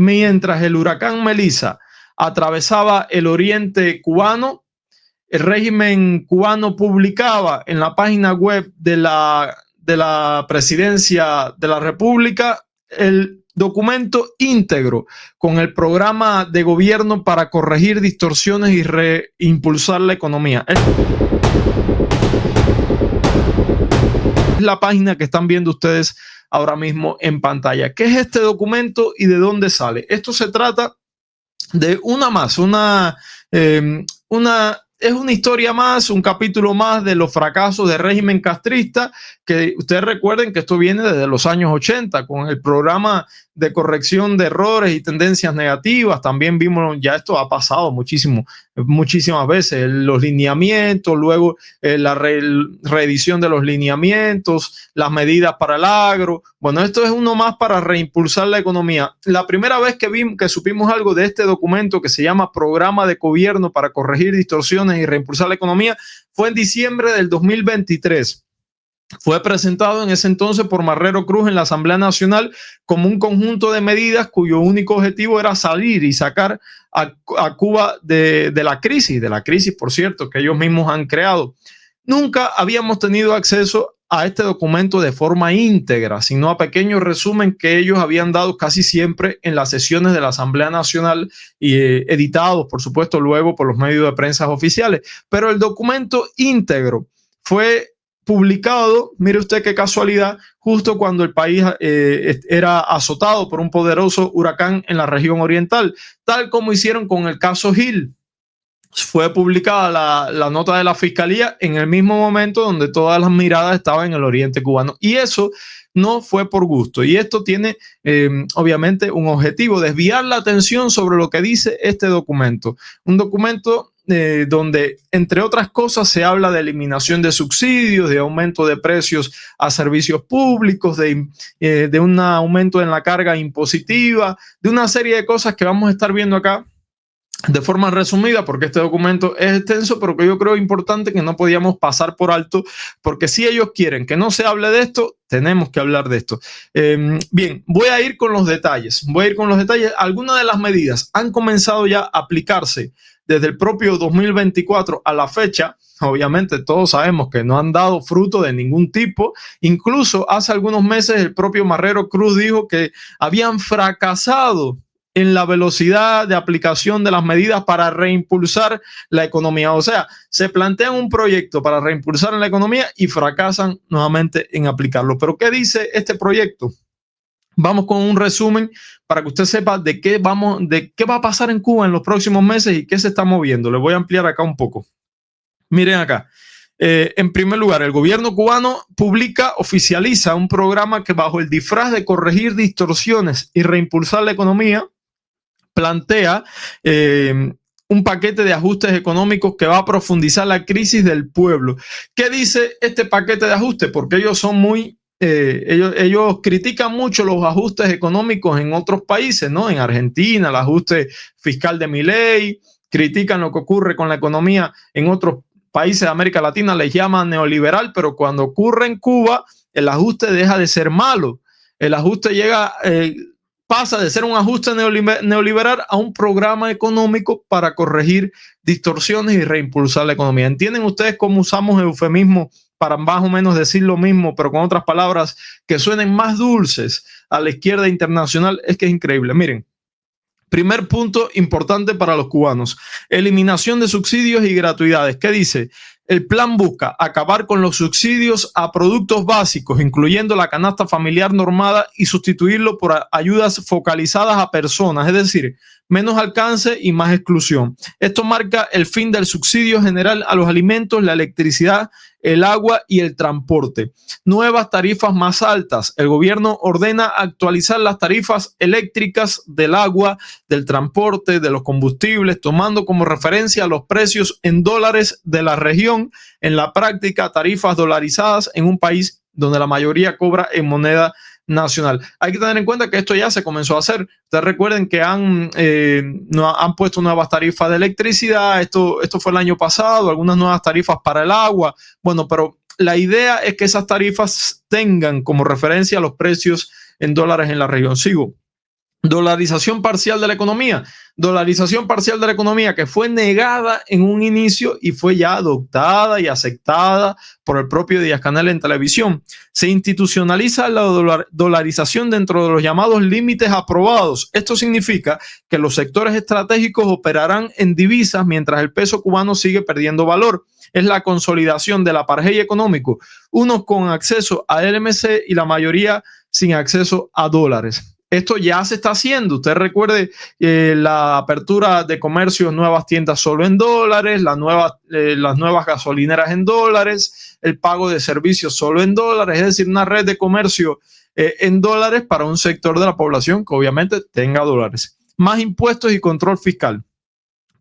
Mientras el huracán Melissa atravesaba el oriente cubano, el régimen cubano publicaba en la página web de la Presidencia de la República el documento íntegro con el programa de gobierno para corregir distorsiones y reimpulsar la economía. Es la página que están viendo ustedes ahora mismo en pantalla. ¿Qué es este documento y de dónde sale? Esto se trata de es una historia más, un capítulo más de los fracasos del régimen castrista, que ustedes recuerden que esto viene desde los años 80 con el programa de corrección de errores y tendencias negativas. También vimos, ya esto ha pasado muchísimas veces, los lineamientos, luego la reedición de los lineamientos, las medidas para el agro. Bueno, esto es uno más para reimpulsar la economía. La primera vez que supimos algo de este documento que se llama Programa de Gobierno para corregir distorsiones y reimpulsar la economía fue en diciembre del 2023. Fue presentado en ese entonces por Marrero Cruz en la Asamblea Nacional como un conjunto de medidas cuyo único objetivo era salir y sacar a Cuba de la crisis, por cierto, que ellos mismos han creado. Nunca habíamos tenido acceso a este documento de forma íntegra, sino a pequeños resumen que ellos habían dado casi siempre en las sesiones de la Asamblea Nacional y editados, por supuesto, luego por los medios de prensa oficiales. Pero el documento íntegro fue publicado, mire usted qué casualidad, justo cuando el país era azotado por un poderoso huracán en la región oriental, tal como hicieron con el caso Gil. Fue publicada la nota de la fiscalía en el mismo momento donde todas las miradas estaban en el oriente cubano. Y eso no fue por gusto. Y esto tiene obviamente un objetivo: desviar la atención sobre lo que dice este documento. Un documento donde, entre otras cosas, se habla de eliminación de subsidios, de aumento de precios a servicios públicos, de un aumento en la carga impositiva, de una serie de cosas que vamos a estar viendo acá de forma resumida, porque este documento es extenso, pero que yo creo importante que no podíamos pasar por alto, porque si ellos quieren que no se hable de esto, tenemos que hablar de esto. Bien, voy a ir con los detalles. Algunas de las medidas han comenzado ya a aplicarse desde el propio 2024 a la fecha. Obviamente todos sabemos que no han dado fruto de ningún tipo. Incluso hace algunos meses el propio Marrero Cruz dijo que habían fracasado en la velocidad de aplicación de las medidas para reimpulsar la economía. O sea, se plantean un proyecto para reimpulsar la economía y fracasan nuevamente en aplicarlo. Pero ¿qué dice este proyecto? Vamos con un resumen para que usted sepa de qué va a pasar en Cuba en los próximos meses y qué se está moviendo. Le voy a ampliar acá un poco. Miren acá. En primer lugar, el gobierno cubano oficializa un programa que, bajo el disfraz de corregir distorsiones y reimpulsar la economía, plantea un paquete de ajustes económicos que va a profundizar la crisis del pueblo. ¿Qué dice este paquete de ajustes? Porque ellos son ellos critican mucho los ajustes económicos en otros países, ¿no? En Argentina, el ajuste fiscal de Milei, critican lo que ocurre con la economía en otros países de América Latina, les llaman neoliberal, pero cuando ocurre en Cuba, el ajuste deja de ser malo. El ajuste pasa de ser un ajuste neoliberal a un programa económico para corregir distorsiones y reimpulsar la economía. ¿Entienden ustedes cómo usamos eufemismo para más o menos decir lo mismo, pero con otras palabras que suenen más dulces a la izquierda internacional? Es que es increíble. Miren, primer punto importante para los cubanos: eliminación de subsidios y gratuidades. ¿Qué dice? El plan busca acabar con los subsidios a productos básicos, incluyendo la canasta familiar normada, y sustituirlo por ayudas focalizadas a personas, es decir, menos alcance y más exclusión. Esto marca el fin del subsidio general a los alimentos, la electricidad, el agua y el transporte. Nuevas tarifas más altas. El gobierno ordena actualizar las tarifas eléctricas, del agua, del transporte, de los combustibles, tomando como referencia los precios en dólares de la región. En la práctica, tarifas dolarizadas en un país donde la mayoría cobra en moneda nacional. Hay que tener en cuenta que esto ya se comenzó a hacer. Ustedes recuerden que han puesto nuevas tarifas de electricidad. Esto fue el año pasado, algunas nuevas tarifas para el agua. Bueno, pero la idea es que esas tarifas tengan como referencia los precios en dólares en la región. Sigo. Dolarización parcial de la economía. Dolarización parcial de la economía que fue negada en un inicio y fue ya adoptada y aceptada por el propio Díaz-Canel en televisión. Se institucionaliza la dolarización dentro de los llamados límites aprobados. Esto significa que los sectores estratégicos operarán en divisas mientras el peso cubano sigue perdiendo valor. Es la consolidación del apartheid económico, unos con acceso a LMC y la mayoría sin acceso a dólares. Esto ya se está haciendo. Usted recuerde la apertura de comercios, nuevas tiendas solo en dólares, las nuevas gasolineras en dólares, el pago de servicios solo en dólares, es decir, una red de comercio en dólares para un sector de la población que obviamente tenga dólares. Más impuestos y control fiscal.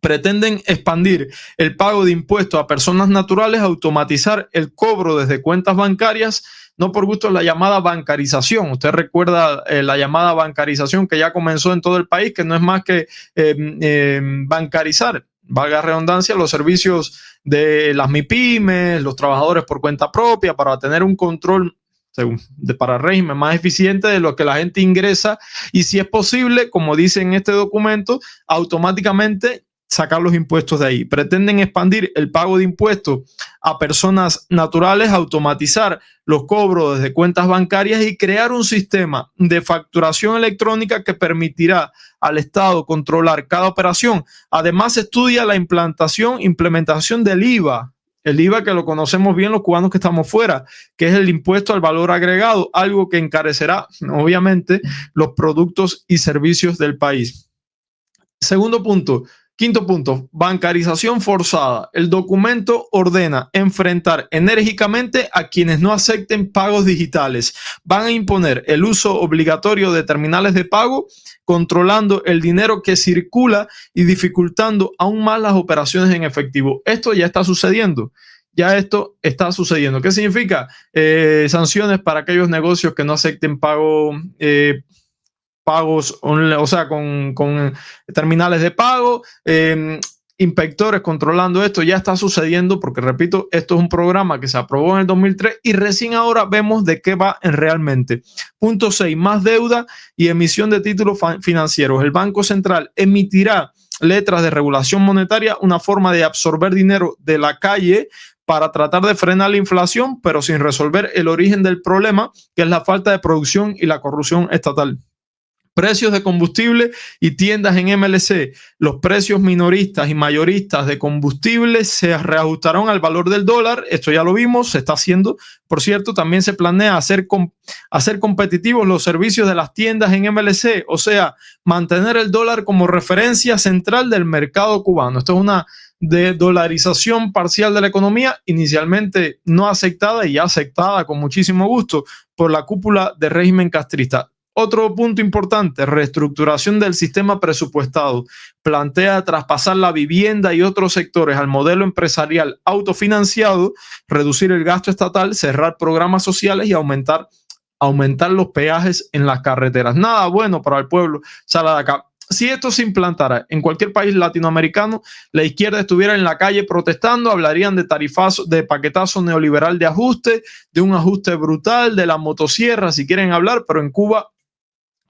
Pretenden expandir el pago de impuestos a personas naturales, automatizar el cobro desde cuentas bancarias, no por gusto la llamada bancarización. Usted recuerda la llamada bancarización que ya comenzó en todo el país, que no es más que bancarizar, valga la redundancia, los servicios de las MIPYMES, los trabajadores por cuenta propia, para tener un control para régimen más eficiente de lo que la gente ingresa y, si es posible, como dice en este documento, automáticamente sacar los impuestos de ahí. Pretenden expandir el pago de impuestos a personas naturales, automatizar los cobros desde cuentas bancarias y crear un sistema de facturación electrónica que permitirá al Estado controlar cada operación. Además, se estudia la implementación del IVA. El IVA, que lo conocemos bien los cubanos que estamos fuera, que es el impuesto al valor agregado, algo que encarecerá, obviamente, los productos y servicios del país. Quinto punto, bancarización forzada. El documento ordena enfrentar enérgicamente a quienes no acepten pagos digitales. Van a imponer el uso obligatorio de terminales de pago, controlando el dinero que circula y dificultando aún más las operaciones en efectivo. Esto ya está sucediendo. ¿Qué significa? Sanciones para aquellos negocios que no acepten pagos, o sea, con terminales de pago, inspectores controlando esto. Ya está sucediendo porque, repito, esto es un programa que se aprobó en el 2003 y recién ahora vemos de qué va realmente. Punto 6, más deuda y emisión de títulos financieros. El Banco Central emitirá letras de regulación monetaria, una forma de absorber dinero de la calle para tratar de frenar la inflación, pero sin resolver el origen del problema, que es la falta de producción y la corrupción estatal. Precios de combustible y tiendas en MLC. Los precios minoristas y mayoristas de combustible se reajustarán al valor del dólar. Esto ya lo vimos, se está haciendo. Por cierto, también se planea hacer competitivos los servicios de las tiendas en MLC, o sea, mantener el dólar como referencia central del mercado cubano. Esto es una de dolarización parcial de la economía, inicialmente no aceptada y ya aceptada con muchísimo gusto por la cúpula del régimen castrista. Otro punto importante, reestructuración del sistema presupuestado. Plantea traspasar la vivienda y otros sectores al modelo empresarial autofinanciado, reducir el gasto estatal, cerrar programas sociales y aumentar los peajes en las carreteras. Nada bueno para el pueblo sale de acá. Si esto se implantara en cualquier país latinoamericano, la izquierda estuviera en la calle protestando, hablarían de tarifazo, de paquetazo neoliberal de ajuste, de un ajuste brutal, de la motosierra, si quieren hablar, pero en Cuba,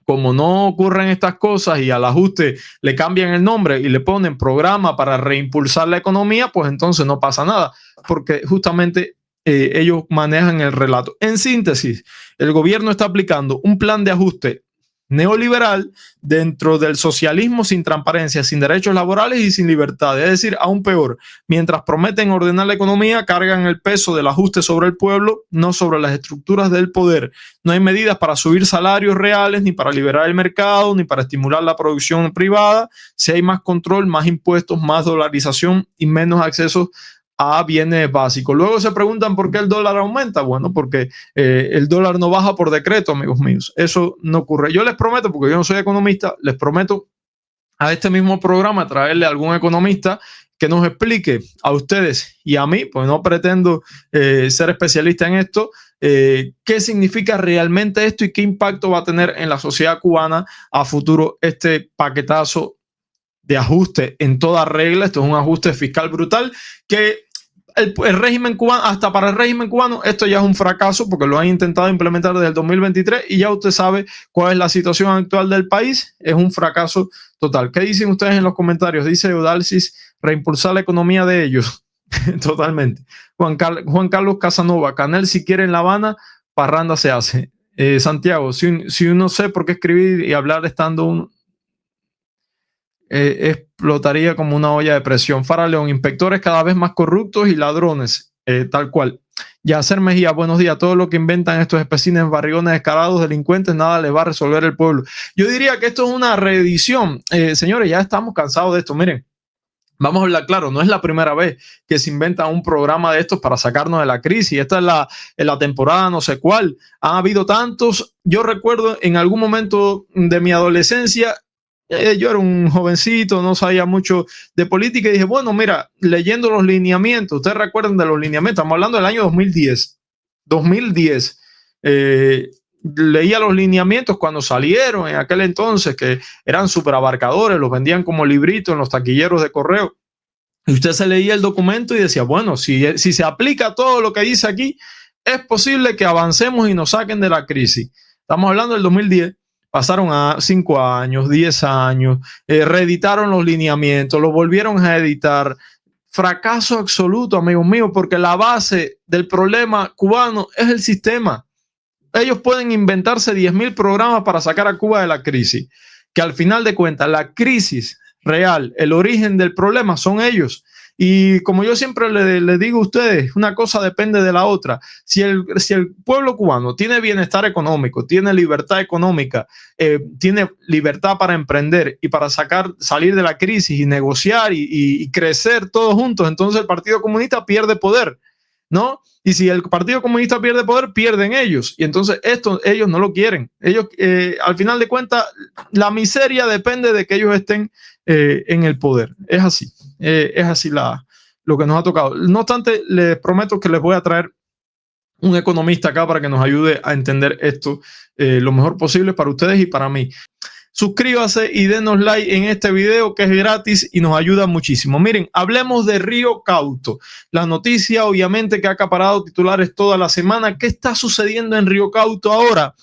como no ocurren estas cosas y al ajuste le cambian el nombre y le ponen programa para reimpulsar la economía, pues entonces no pasa nada, porque justamente ellos manejan el relato. En síntesis, el gobierno está aplicando un plan de ajuste neoliberal dentro del socialismo, sin transparencia, sin derechos laborales y sin libertad. Es decir, aún peor, mientras prometen ordenar la economía, cargan el peso del ajuste sobre el pueblo, no sobre las estructuras del poder. No hay medidas para subir salarios reales, ni para liberar el mercado, ni para estimular la producción privada. Si hay más control, más impuestos, más dolarización y menos acceso a bienes básicos. Luego se preguntan por qué el dólar aumenta. Bueno, porque el dólar no baja por decreto, amigos míos. Eso no ocurre. Yo les prometo, porque yo no soy economista, les prometo a este mismo programa traerle a algún economista que nos explique a ustedes y a mí, pues no pretendo ser especialista en esto, qué significa realmente esto y qué impacto va a tener en la sociedad cubana a futuro este paquetazo de ajuste en toda regla. Esto es un ajuste fiscal brutal que el régimen cubano, hasta para el régimen cubano, esto ya es un fracaso porque lo han intentado implementar desde el 2023 y ya usted sabe cuál es la situación actual del país. Es un fracaso total. ¿Qué dicen ustedes en los comentarios? Dice Eudalcis, reimpulsar la economía de ellos. Totalmente. Juan Carlos Casanova, Canel si quiere en La Habana, parranda se hace. Santiago, si uno sé por qué escribir y hablar estando explotaría como una olla de presión. Fara León, inspectores cada vez más corruptos y ladrones, tal cual. Yacer Mejía, buenos días. Todo lo que inventan estos especines, barrigones, descarados, delincuentes, nada les va a resolver el pueblo. Yo diría que esto es una reedición. Señores, ya estamos cansados de esto. Miren, vamos a hablar claro, no es la primera vez que se inventa un programa de estos para sacarnos de la crisis. Esta es la temporada no sé cuál. Han habido tantos. Yo recuerdo en algún momento de mi adolescencia, yo era un jovencito, no sabía mucho de política y dije, bueno, mira, leyendo los lineamientos, ustedes recuerdan de los lineamientos, estamos hablando del año 2010. Leía los lineamientos cuando salieron en aquel entonces, que eran súper abarcadores, los vendían como libritos en los taquilleros de correo. Y usted se leía el documento y decía, bueno, si se aplica todo lo que dice aquí, es posible que avancemos y nos saquen de la crisis. Estamos hablando del 2010. Pasaron a 5 años, 10 años, reeditaron los lineamientos, los volvieron a editar. Fracaso absoluto, amigos míos, porque la base del problema cubano es el sistema. Ellos pueden inventarse 10.000 programas para sacar a Cuba de la crisis, que al final de cuentas la crisis real, el origen del problema son ellos. Y como yo siempre le digo a ustedes, una cosa depende de la otra. Si el pueblo cubano tiene bienestar económico, tiene libertad económica, tiene libertad para emprender y para salir de la crisis y negociar y crecer todos juntos, entonces el Partido Comunista pierde poder, ¿no? Y si el Partido Comunista pierde poder, pierden ellos. Y entonces ellos no lo quieren. Ellos, al final de cuentas, la miseria depende de que ellos estén en el poder. Es así. Es así lo que nos ha tocado. No obstante, les prometo que les voy a traer un economista acá para que nos ayude a entender esto lo mejor posible para ustedes y para mí. Suscríbase y denos like en este video que es gratis y nos ayuda muchísimo. Miren, hablemos de Río Cauto. La noticia obviamente que ha acaparado titulares toda la semana. ¿Qué está sucediendo en Río Cauto ahora?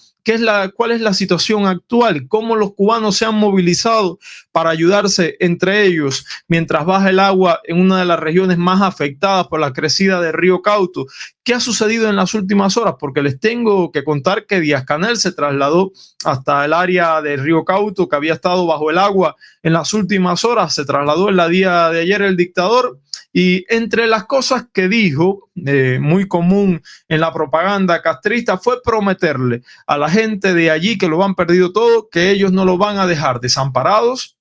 ¿Cuál es la situación actual? ¿Cómo los cubanos se han movilizado para ayudarse entre ellos mientras baja el agua en una de las regiones más afectadas por la crecida del río Cauto? ¿Qué ha sucedido en las últimas horas? Porque les tengo que contar que Díaz-Canel se trasladó hasta el área del río Cauto, que había estado bajo el agua en las últimas horas. Se trasladó el día de ayer el dictador. Y entre las cosas que dijo, muy común en la propaganda castrista, fue prometerle a la gente de allí que lo han perdido todo, que ellos no lo van a dejar desamparados.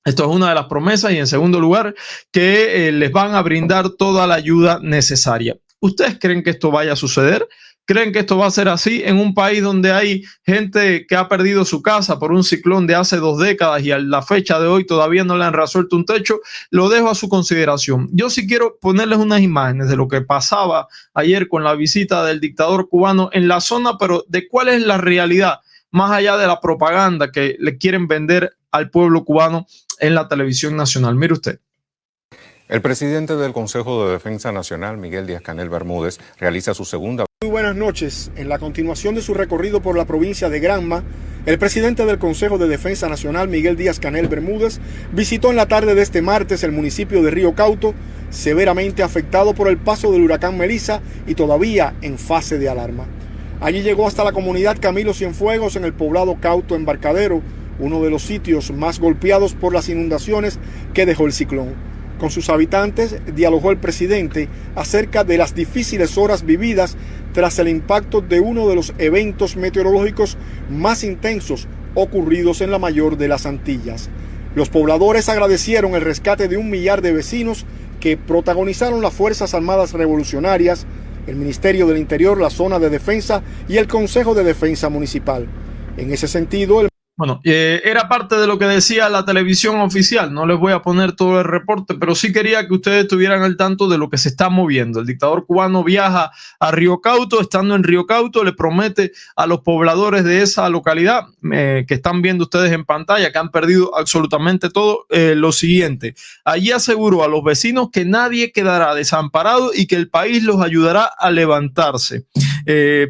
Esto es una de las promesas. Y en segundo lugar, que les van a brindar toda la ayuda necesaria. ¿Ustedes creen que esto vaya a suceder? ¿Creen que esto va a ser así en un país donde hay gente que ha perdido su casa por un ciclón de hace 2 décadas y a la fecha de hoy todavía no le han resuelto un techo? Lo dejo a su consideración. Yo sí quiero ponerles unas imágenes de lo que pasaba ayer con la visita del dictador cubano en la zona, pero de cuál es la realidad, más allá de la propaganda que le quieren vender al pueblo cubano en la televisión nacional. Mire usted. El presidente del Consejo de Defensa Nacional, Miguel Díaz-Canel Bermúdez, realiza su segunda. Muy buenas noches. En la continuación de su recorrido por la provincia de Granma, el presidente del Consejo de Defensa Nacional, Miguel Díaz-Canel Bermúdez, visitó en la tarde de este martes el municipio de Río Cauto, severamente afectado por el paso del huracán Melissa y todavía en fase de alarma. Allí llegó hasta la comunidad Camilo Cienfuegos en el poblado Cauto Embarcadero, uno de los sitios más golpeados por las inundaciones que dejó el ciclón. Con sus habitantes dialogó el presidente acerca de las difíciles horas vividas tras el impacto de uno de los eventos meteorológicos más intensos ocurridos en la mayor de las Antillas. Los pobladores agradecieron el rescate de 1 millar de vecinos que protagonizaron las Fuerzas Armadas Revolucionarias, el Ministerio del Interior, la Zona de Defensa y el Consejo de Defensa Municipal. En ese sentido, Bueno, era parte de lo que decía la televisión oficial. No les voy a poner todo el reporte, pero sí quería que ustedes estuvieran al tanto de lo que se está moviendo. El dictador cubano viaja a Río Cauto. Estando en Río Cauto, le promete a los pobladores de esa localidad, que están viendo ustedes en pantalla, que han perdido absolutamente todo, lo siguiente. Allí aseguró a los vecinos que nadie quedará desamparado y que el país los ayudará a levantarse.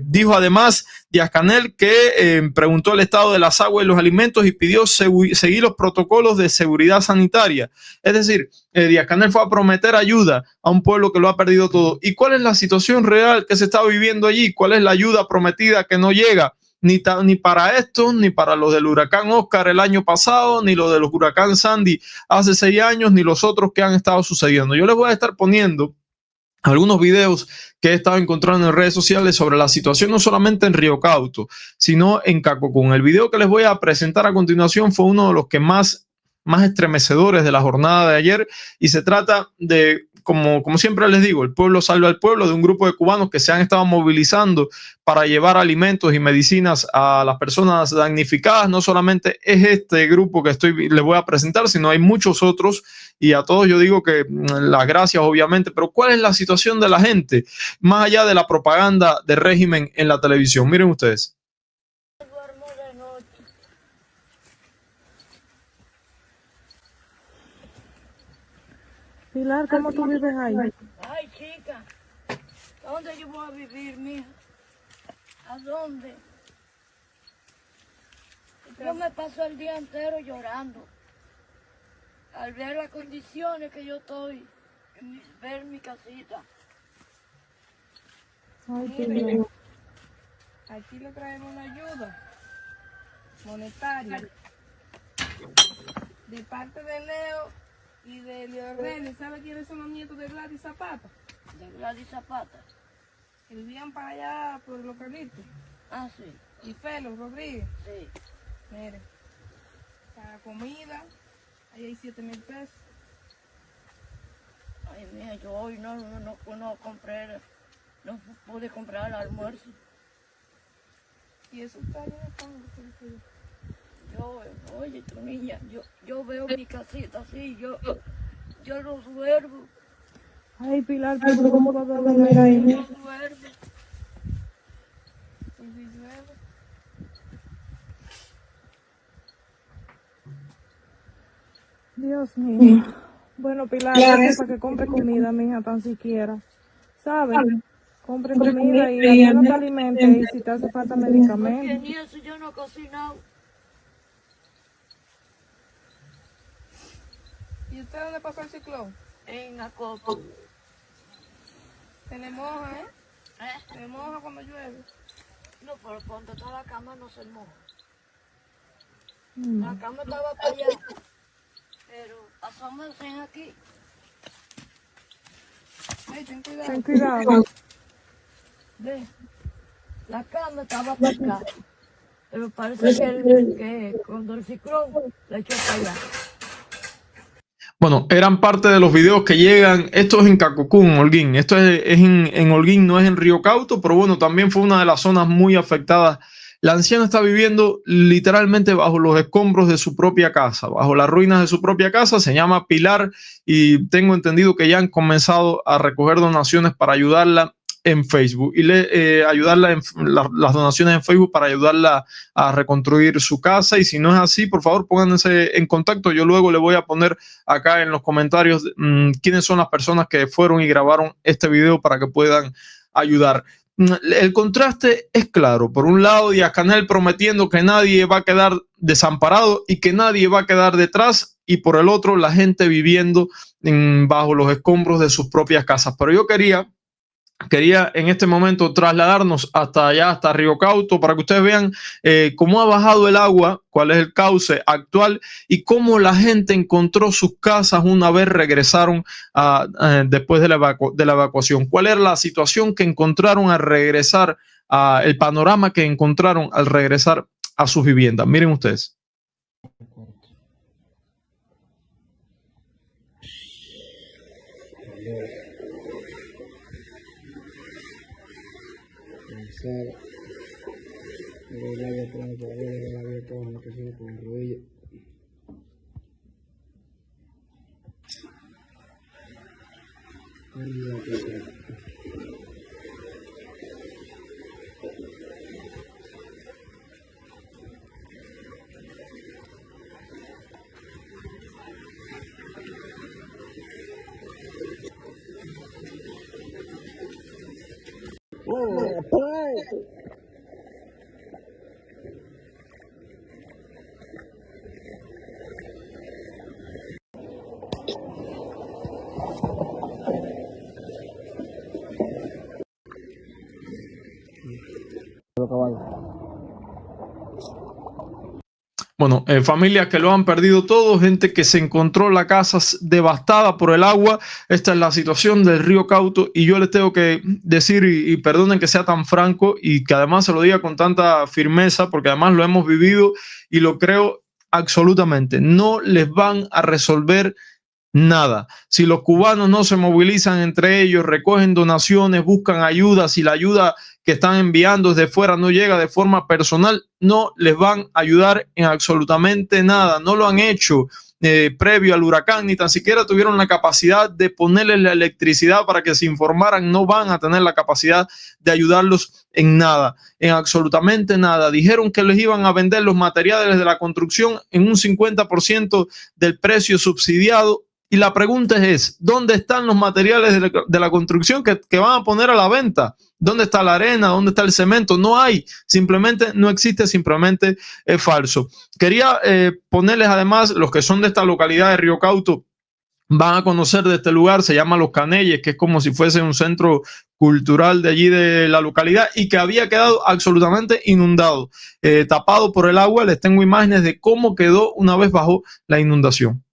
Dijo además Díaz-Canel que preguntó el estado de las aguas y los alimentos y pidió seguir los protocolos de seguridad sanitaria. Es decir, Díaz-Canel fue a prometer ayuda a un pueblo que lo ha perdido todo. ¿Y cuál es la situación real que se está viviendo allí? ¿Cuál es la ayuda prometida que no llega? Ni para esto, ni para los del huracán Oscar el año pasado, ni los del huracán Sandy hace 6 años, ni los otros que han estado sucediendo. Yo les voy a estar poniendo algunos videos que he estado encontrando en redes sociales sobre la situación no solamente en Río Cauto, sino en Cacocún. El video que les voy a presentar a continuación fue uno de los que más estremecedores de la jornada de ayer, y se trata de, como siempre les digo, el pueblo salva al pueblo, de un grupo de cubanos que se han estado movilizando para llevar alimentos y medicinas a las personas damnificadas. No solamente es este grupo que les voy a presentar, sino hay muchos otros, y a todos yo digo que las gracias obviamente. Pero ¿cuál es la situación de la gente más allá de la propaganda del régimen en la televisión? Miren ustedes. Pilar, ¿cómo tú vives ahí? Ay, chica, ¿a dónde yo voy a vivir, mija? ¿A dónde? Yo me paso el día entero llorando al ver las condiciones que yo estoy, ver mi casita. Ay, Mire, aquí le traemos una ayuda monetaria de parte de Leo y de Leorrene. ¿Sabe quiénes son los nietos de Gladys Zapata? De Gladys Zapata. Que vivían para allá por los Carlitos. Ah, sí. Y Felo Rodríguez. Sí. Mire, para comida, ahí hay 7,000 pesos. Ay, mija, yo hoy no compré, no pude comprar el almuerzo. Y eso está allá en el fondo. Oye, tu niña, yo veo mi casita así, yo no duermo. Ay, Pilar, pero ¿cómo vas a dormir ahí? Yo no duermo. Y si llueve, Dios mío. Bueno, Pilar, gracias para que compre comida, mija, tan siquiera. ¿Sabes? Compre comida y al menos te alimente, y si te hace falta Porque medicamentos. ni eso yo no he cocinado. ¿y usted dónde pasó el ciclón? En Acopo. Se le moja, ¿eh? ¿Eh? Se le moja cuando llueve. No, pero cuando está la cama no se moja. Mm. La cama estaba para allá. Pero asómense aquí. Ay, ten cuidado. Ten cuidado. Ve, la cama estaba para acá. Pero parece que cuando el ciclón la echó para allá. Bueno, eran parte de los videos que llegan. Esto es en Cacocún, Holguín. Esto es en Holguín, no es en Río Cauto, pero bueno, también fue una de las zonas muy afectadas. La anciana está viviendo literalmente bajo los escombros de su propia casa, bajo las ruinas de su propia casa. Se llama Pilar y tengo entendido que ya han comenzado a recoger donaciones para ayudarla en Facebook y ayudarla en las donaciones en Facebook para ayudarla a reconstruir su casa. Y si no es así, por favor pónganse en contacto. Yo luego le voy a poner acá en los comentarios quiénes son las personas que fueron y grabaron este video para que puedan ayudar. El contraste es claro. Por un lado, Díaz-Canel prometiendo que nadie va a quedar desamparado y que nadie va a quedar detrás, y por el otro, la gente viviendo bajo los escombros de sus propias casas. Pero yo quería en este momento trasladarnos hasta allá, hasta Río Cauto, para que ustedes vean cómo ha bajado el agua, cuál es el cauce actual y cómo la gente encontró sus casas una vez regresaron después de la evacuación. ¿Cuál era la situación que encontraron al regresar, el panorama que encontraron al regresar a sus viviendas? Miren ustedes. El labio atrás, por ahí, el labio atrás, no te sigue con la rodilla. Bueno, familias que lo han perdido todo, gente que se encontró la casa devastada por el agua. Esta es la situación del río Cauto y yo les tengo que decir, y perdonen que sea tan franco y que además se lo diga con tanta firmeza, porque además lo hemos vivido y lo creo absolutamente, no les van a resolver nada. Si los cubanos no se movilizan entre ellos, recogen donaciones, buscan ayuda, si la ayuda que están enviando desde fuera no llega de forma personal, no les van a ayudar en absolutamente nada. No lo han hecho previo al huracán, ni tan siquiera tuvieron la capacidad de ponerles la electricidad para que se informaran. No van a tener la capacidad de ayudarlos en nada, en absolutamente nada. Dijeron que les iban a vender los materiales de la construcción en un 50% del precio subsidiado. Y la pregunta es, ¿dónde están los materiales de la construcción que van a poner a la venta? ¿Dónde está la arena? ¿Dónde está el cemento? No hay, simplemente no existe, simplemente es falso. Quería ponerles además, los que son de esta localidad de Río Cauto, van a conocer de este lugar, se llama Los Canelles, que es como si fuese un centro cultural de allí de la localidad y que había quedado absolutamente inundado, tapado por el agua. Les tengo imágenes de cómo quedó una vez bajo la inundación.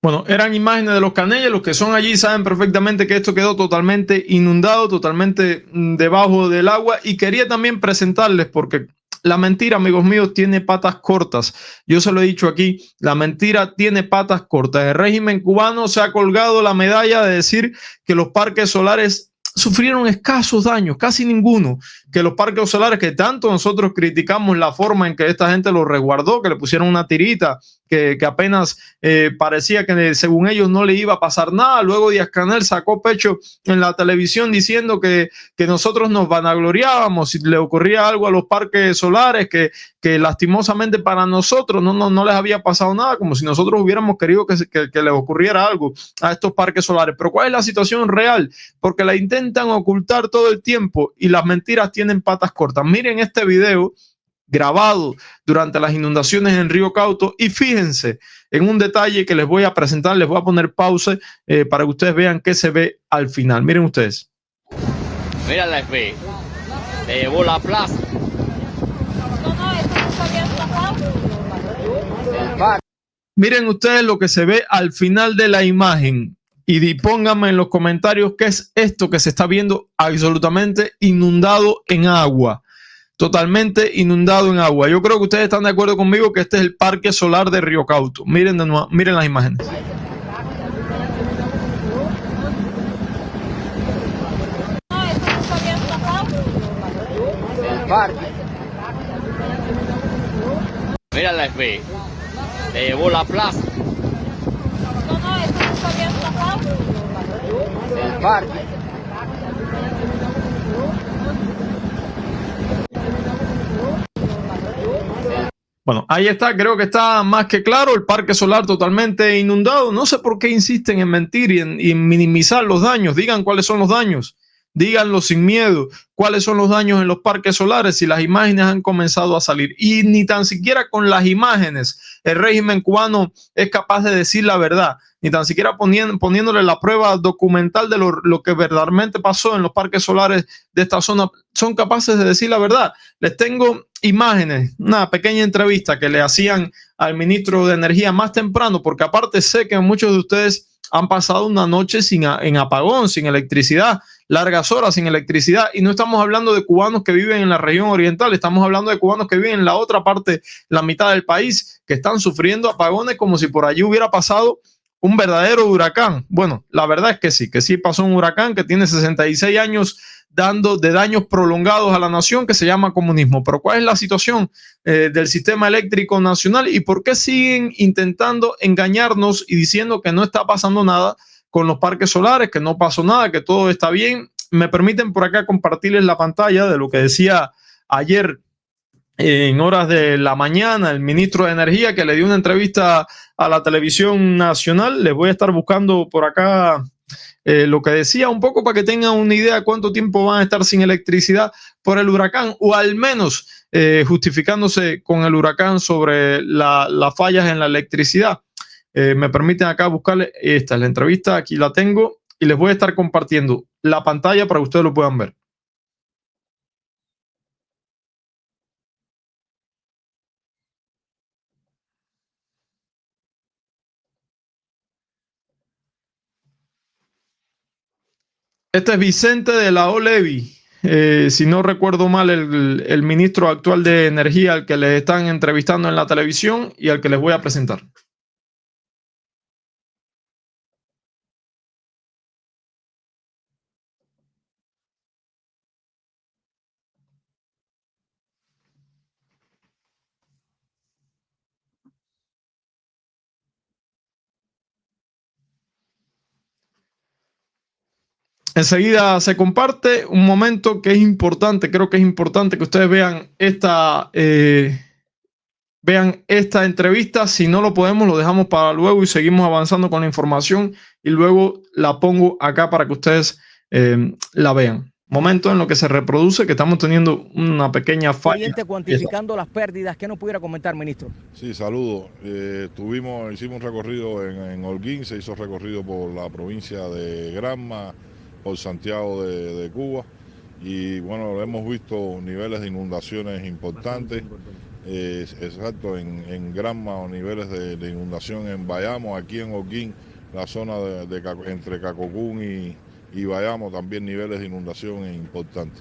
Bueno, eran imágenes de Los Canelles. Los que son allí saben perfectamente que esto quedó totalmente inundado, totalmente debajo del agua. Y quería también presentarles, porque la mentira, amigos míos, tiene patas cortas. Yo se lo he dicho aquí, la mentira tiene patas cortas. El régimen cubano se ha colgado la medalla de decir que los parques solares sufrieron escasos daños, casi ninguno, que los parques solares que tanto nosotros criticamos la forma en que esta gente los resguardó, que le pusieron una tirita, que apenas parecía que según ellos no le iba a pasar nada. Luego Díaz-Canel sacó pecho en la televisión diciendo que nosotros nos vanagloriábamos si le ocurría algo a los parques solares, que lastimosamente para nosotros no les había pasado nada, como si nosotros hubiéramos querido que les ocurriera algo a estos parques solares. Pero ¿cuál es la situación real? Porque la intentan ocultar todo el tiempo y las mentiras tienen patas cortas. Miren este video grabado durante las inundaciones en Río Cauto y fíjense en un detalle que les voy a presentar. Les voy a poner pausa para que ustedes vean qué se ve al final. Miren ustedes. Mira la F, le llevó la plaza. Miren ustedes lo que se ve al final de la imagen y pónganme en los comentarios qué es esto que se está viendo absolutamente inundado en agua. Totalmente inundado en agua. Yo creo que ustedes están de acuerdo conmigo que este es el parque solar de Río Cauto. Miren de nuevo, miren las imágenes. Mira la F, te llevó la plaza. No, eso no está bien pasado. El parque. Bueno, ahí está, creo que está más que claro, el parque solar totalmente inundado. No sé por qué insisten en mentir y en minimizar los daños. Digan cuáles son los daños, díganlo sin miedo, cuáles son los daños en los parques solares si las imágenes han comenzado a salir. Y ni tan siquiera con las imágenes el régimen cubano es capaz de decir la verdad, ni tan siquiera poniéndole la prueba documental de lo que verdaderamente pasó en los parques solares de esta zona, son capaces de decir la verdad. Les tengo imágenes, una pequeña entrevista que le hacían al ministro de Energía más temprano, porque aparte sé que muchos de ustedes han pasado una noche en apagón, sin electricidad, largas horas sin electricidad, y no estamos hablando de cubanos que viven en la región oriental, estamos hablando de cubanos que viven en la otra parte, la mitad del país, que están sufriendo apagones como si por allí hubiera pasado un verdadero huracán. Bueno, la verdad es que sí pasó un huracán que tiene 66 años dando de daños prolongados a la nación, que se llama comunismo. Pero ¿cuál es la situación del sistema eléctrico nacional y por qué siguen intentando engañarnos y diciendo que no está pasando nada con los parques solares, que no pasó nada, que todo está bien? Me permiten por acá compartirles la pantalla de lo que decía ayer en horas de la mañana el ministro de Energía, que le dio una entrevista a la televisión nacional. Les voy a estar buscando por acá lo que decía un poco para que tengan una idea de cuánto tiempo van a estar sin electricidad por el huracán, o al menos justificándose con el huracán sobre las fallas en la electricidad. Me permiten acá buscarle, esta es la entrevista, aquí la tengo, y les voy a estar compartiendo la pantalla para que ustedes lo puedan ver. Este es Vicente de la Olevi, si no recuerdo mal, el ministro actual de Energía al que les están entrevistando en la televisión y al que les voy a presentar. Enseguida se comparte un momento que es importante, creo que es importante que ustedes vean esta entrevista. Si no lo podemos, lo dejamos para luego y seguimos avanzando con la información y luego la pongo acá para que ustedes la vean. Momento en lo que se reproduce, que estamos teniendo una pequeña falla. Cuantificando las pérdidas, ¿qué nos pudiera comentar, ministro? Sí, saludos. Hicimos un recorrido en Holguín, se hizo recorrido por la provincia de Granma, por Santiago de Cuba, y bueno, hemos visto niveles de inundaciones importantes. Exacto, en Granma, o niveles de inundación en Bayamo. Aquí en Holguín, la zona entre Cacocún y Bayamo, también niveles de inundación importantes.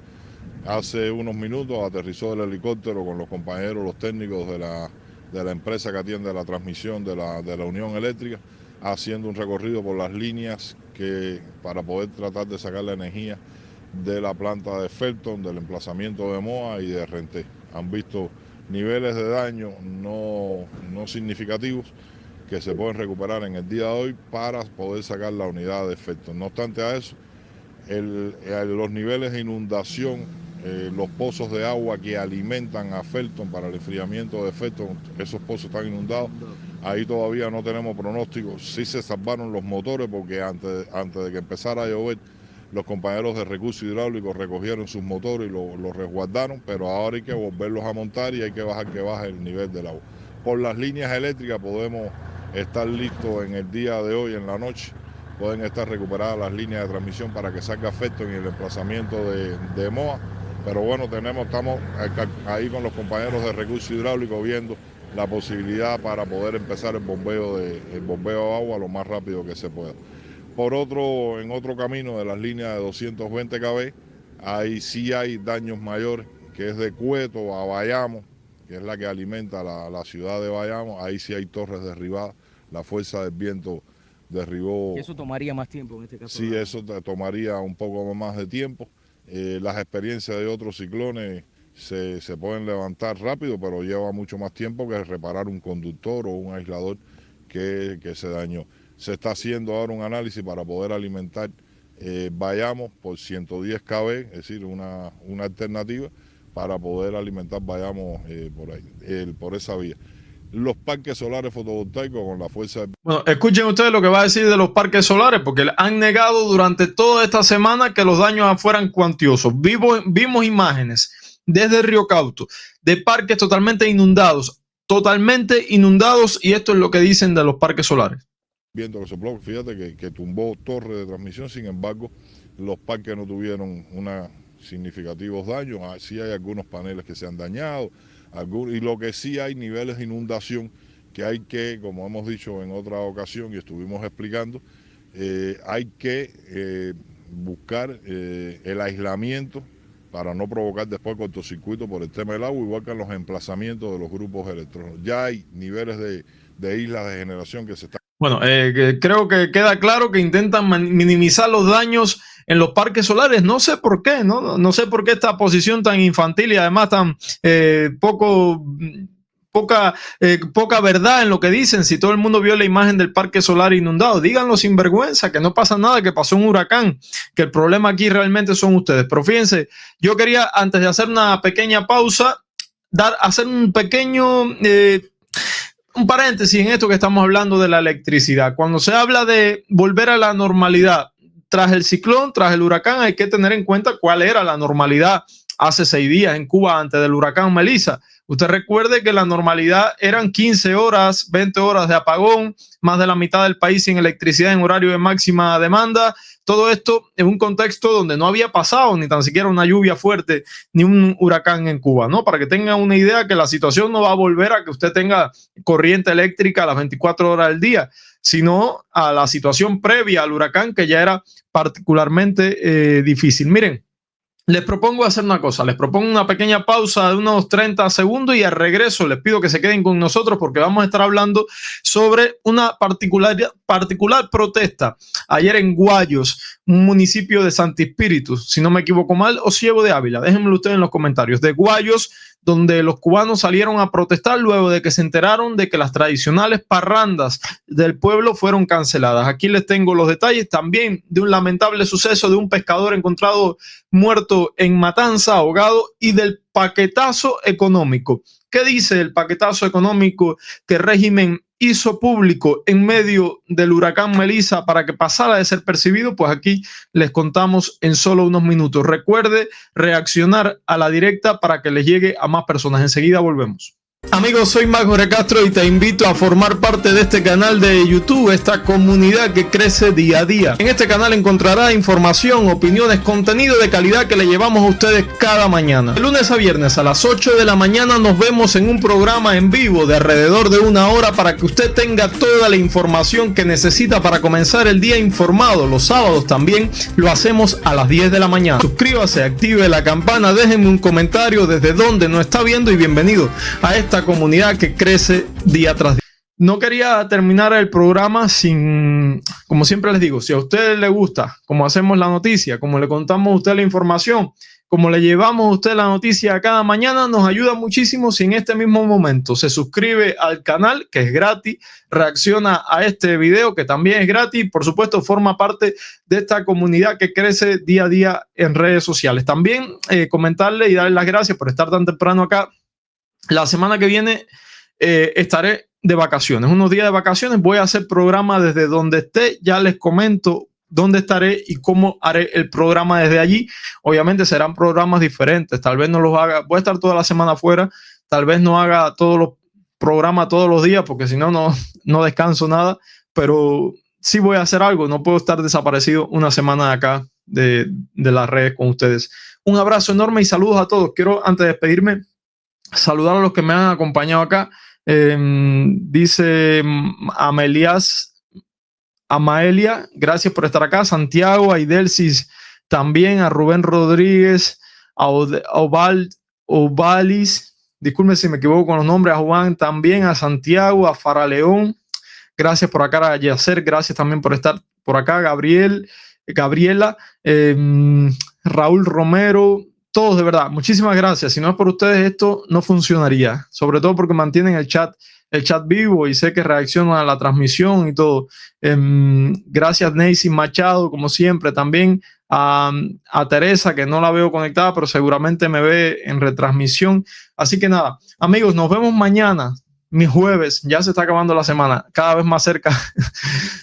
Hace unos minutos aterrizó el helicóptero con los compañeros, los técnicos de la empresa que atiende la transmisión de la Unión Eléctrica, haciendo un recorrido por las líneas para poder tratar de sacar la energía de la planta de Felton, del emplazamiento de Moa y de Renté. Han visto niveles de daño no significativos que se pueden recuperar en el día de hoy para poder sacar la unidad de Felton. No obstante a eso, los niveles de inundación, los pozos de agua que alimentan a Felton para el enfriamiento de Felton, esos pozos están inundados. Ahí todavía no tenemos pronóstico. Sí se salvaron los motores porque antes de que empezara a llover, los compañeros de recursos hidráulicos recogieron sus motores y los resguardaron, pero ahora hay que volverlos a montar y hay que bajar que baje el nivel del agua. Por las líneas eléctricas podemos estar listos en el día de hoy, en la noche. Pueden estar recuperadas las líneas de transmisión para que salga Felton y el emplazamiento de Moa. Pero bueno, estamos ahí con los compañeros de recursos hidráulicos viendo la posibilidad para poder empezar el bombeo de agua lo más rápido que se pueda. En otro camino de las líneas de 220 kV, ahí sí hay daños mayores, que es de Cueto a Bayamo, que es la que alimenta la ciudad de Bayamo. Ahí sí hay torres derribadas, la fuerza del viento derribó. ¿Eso tomaría más tiempo en este caso? Sí, eso tomaría un poco más de tiempo. Las experiencias de otros ciclones se pueden levantar rápido, pero lleva mucho más tiempo que reparar un conductor o un aislador que se dañó. Se está haciendo ahora un análisis para poder alimentar Bayamo por 110 kV, es decir, una alternativa para poder alimentar Bayamo por ahí, por esa vía. Los parques solares fotovoltaicos con la fuerza... Bueno, escuchen ustedes lo que va a decir de los parques solares, porque han negado durante toda esta semana que los daños fueran cuantiosos. Vimos imágenes desde Río Cauto de parques totalmente inundados, y esto es lo que dicen de los parques solares. Viendo que sopló, fíjate que tumbó torre de transmisión, sin embargo, los parques no tuvieron significativos daños. Sí hay algunos paneles que se han dañado, y lo que sí hay niveles de inundación que hay que, como hemos dicho en otra ocasión y estuvimos explicando, hay que buscar el aislamiento para no provocar después cortocircuito por el tema del agua, igual que en los emplazamientos de los grupos electrónicos. Ya hay niveles de islas de generación que se están... Bueno, creo que queda claro que intentan minimizar los daños en los parques solares. No sé por qué, no sé por qué esta posición tan infantil y además tan poca verdad en lo que dicen. Si todo el mundo vio la imagen del parque solar inundado, díganlo sin vergüenza, que no pasa nada, que pasó un huracán, que el problema aquí realmente son ustedes. Pero fíjense, yo quería, antes de hacer una pequeña pausa, hacer un pequeño... un paréntesis en esto que estamos hablando de la electricidad. Cuando se habla de volver a la normalidad tras el ciclón, tras el huracán, hay que tener en cuenta cuál era la normalidad hace 6 días en Cuba antes del huracán Melissa. Usted recuerde que la normalidad eran 15 horas, 20 horas de apagón, más de la mitad del país sin electricidad en horario de máxima demanda. Todo esto en un contexto donde no había pasado ni tan siquiera una lluvia fuerte ni un huracán en Cuba, ¿no? Para que tengan una idea que la situación no va a volver a que usted tenga corriente eléctrica a las 24 horas del día, sino a la situación previa al huracán, que ya era particularmente difícil. Miren, les propongo hacer una cosa, les propongo una pequeña pausa de unos 30 segundos y al regreso les pido que se queden con nosotros porque vamos a estar hablando sobre una particular protesta ayer en Guayos, un municipio de Santi Espíritu, si no me equivoco mal, o Ciego de Ávila. Déjenmelo ustedes en los comentarios. De Guayos, donde los cubanos salieron a protestar luego de que se enteraron de que las tradicionales parrandas del pueblo fueron canceladas. Aquí les tengo los detalles también de un lamentable suceso de un pescador encontrado muerto en Matanza, ahogado, y del paquetazo económico. ¿Qué dice el paquetazo económico que el régimen hizo público en medio del huracán Melissa para que pasara de ser percibido? Pues aquí les contamos en solo unos minutos. Recuerde reaccionar a la directa para que les llegue a más personas. Enseguida volvemos. Amigos, soy Max Jorge Castro y te invito a formar parte de este canal de YouTube, esta comunidad que crece día a día. En este canal encontrará información, opiniones, contenido de calidad que le llevamos a ustedes cada mañana. De lunes a viernes a las 8 de la mañana nos vemos en un programa en vivo de alrededor de 1 hora para que usted tenga toda la información que necesita para comenzar el día informado. Los sábados también lo hacemos a las 10 de la mañana. Suscríbase, active la campana, déjenme un comentario desde donde nos está viendo y bienvenido a esta comunidad que crece día tras día. No quería terminar el programa sin, como siempre les digo, si a ustedes les gusta como hacemos la noticia, como le contamos a usted la información, como le llevamos a usted la noticia cada mañana, nos ayuda muchísimo si en este mismo momento se suscribe al canal, que es gratis, reacciona a este video, que también es gratis, por supuesto forma parte de esta comunidad que crece día a día en redes sociales. También comentarle y darle las gracias por estar tan temprano acá. La semana que viene estaré de vacaciones, unos días de vacaciones. Voy a hacer programa desde donde esté. Ya les comento dónde estaré y cómo haré el programa desde allí. Obviamente serán programas diferentes. Tal vez no los haga, voy a estar toda la semana afuera. Tal vez no haga todos los programas todos los días porque si no, no descanso nada. Pero sí voy a hacer algo. No puedo estar desaparecido una semana de acá de las redes con ustedes. Un abrazo enorme y saludos a todos. Quiero, antes de despedirme, saludar a los que me han acompañado acá. Dice Amaelia, gracias por estar acá. Santiago, a Idelsis también, a Rubén Rodríguez, a Ovalis, disculpen si me equivoco con los nombres, a Juan también, a Santiago, a Faraleón, gracias por acá, a Yacer, gracias también por estar por acá, Gabriela, Raúl Romero, todos, de verdad, muchísimas gracias. Si no es por ustedes, esto no funcionaría. Sobre todo porque mantienen el chat vivo y sé que reaccionan a la transmisión y todo. Gracias, Neisy Machado, como siempre. También a Teresa, que no la veo conectada, pero seguramente me ve en retransmisión. Así que nada, amigos, nos vemos mañana, mi jueves. Ya se está acabando la semana, cada vez más cerca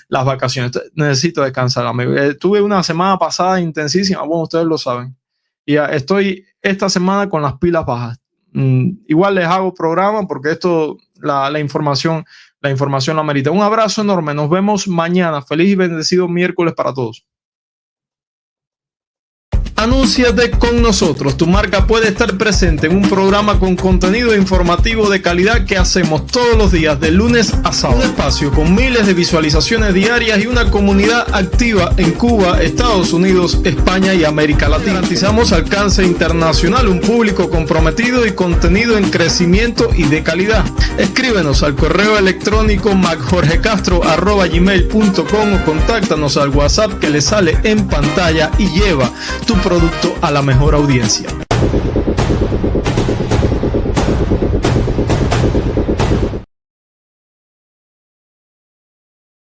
las vacaciones. Necesito descansar, amigos. Tuve una semana pasada intensísima, bueno, ustedes lo saben. Y estoy esta semana con las pilas bajas. Igual les hago programa porque esto, la información la amerita. Un abrazo enorme. Nos vemos mañana. Feliz y bendecido miércoles para todos. Anúnciate con nosotros. Tu marca puede estar presente en un programa con contenido informativo de calidad que hacemos todos los días, de lunes a sábado. Un espacio con miles de visualizaciones diarias y una comunidad activa en Cuba, Estados Unidos, España y América Latina. Garantizamos alcance internacional, un público comprometido y contenido en crecimiento y de calidad. Escríbenos al correo electrónico macjorgecastro@gmail.com o contáctanos al WhatsApp que le sale en pantalla y lleva tu producto a la mejor audiencia.